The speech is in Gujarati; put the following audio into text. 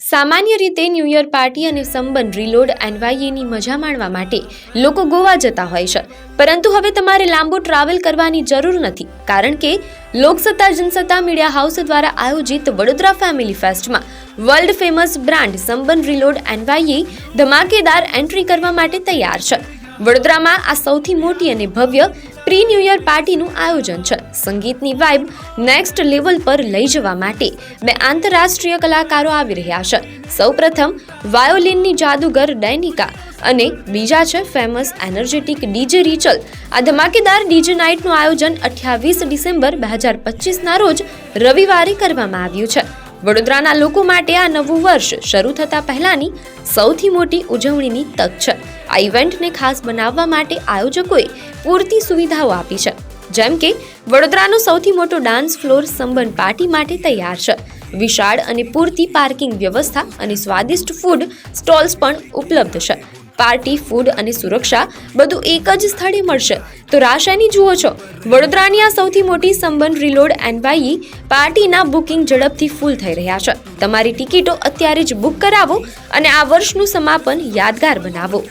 સામાન્ય રીતે ન્યૂ યર પાર્ટી અને સંબંધ રીલોડ એનવાયએની મજા માણવા માટે લોકો ગોવા જતા હોય છે, પરંતુ હવે તમારે લાંબુ ટ્રાવેલ કરવાની જરૂર નથી, કારણ કે લોકસત્તા જનસત્તા મીડિયા હાઉસ દ્વારા આયોજિત વડોદરા ફેમિલી ફેસ્ટમાં વર્લ્ડ ફેમસ બ્રાન્ડ સંબંધ રીલોડ એનવાયએ ધમાકેદાર એન્ટ્રી કરવા માટે તૈયાર છે। વડોદરામાં આ સૌથી મોટી અને ભવ્ય પ્રી ન્યૂ યર પાર્ટીનું આયોજન છે। સંગીતની વાઇબ નેક્સ્ટ લેવલ પર લઈ જવા માટે બે આંતરરાષ્ટ્રીય કલાકારો આવી રહ્યા છે। સૌપ્રથમ વાયોલિનની જાદુગર ડેનિકા અને બીજા છે ફેમસ એનર્જેટિક ડીજે રીચલ। આ ધમાકેદાર ડીજે નાઇટનું આયોજન 28 ડિસેમ્બર 2025ના રોજ રવિવારે કરવામાં આવ્યું છે। વડોદરાના લોકો માટે આ નવું વર્ષ શરૂ થતા પહેલાની સૌથી મોટી ઉજવણીની તક છે। આ ઇવેન્ટને ખાસ બનાવવા માટે આયોજકોએ પૂરતી સુવિધાઓ આપી છે, જેમ કે વડોદરાનો સૌથી મોટો ડાન્સ ફ્લોર સંબંધ પાર્ટી માટે તૈયાર છે। વિશાળ અને પૂરતી પાર્કિંગ વ્યવસ્થા અને સ્વાદિષ્ટ ફૂડ સ્ટોલ્સ પણ ઉપલબ્ધ છે। પાર્ટી, ફૂડ અને સુરક્ષા બધું એક જ સ્થળે મળશે। તો રાશાની જુઓ છો, વડોદરાની આ સૌથી મોટી સંબંધ રીલોડ એનવાયએ પાર્ટીના બુકિંગ ઝડપથી ફૂલ થઈ રહ્યા છે। તમારી ટિકિટો અત્યારે જ બુક કરાવો અને આ વર્ષનું સમાપન યાદગાર બનાવો।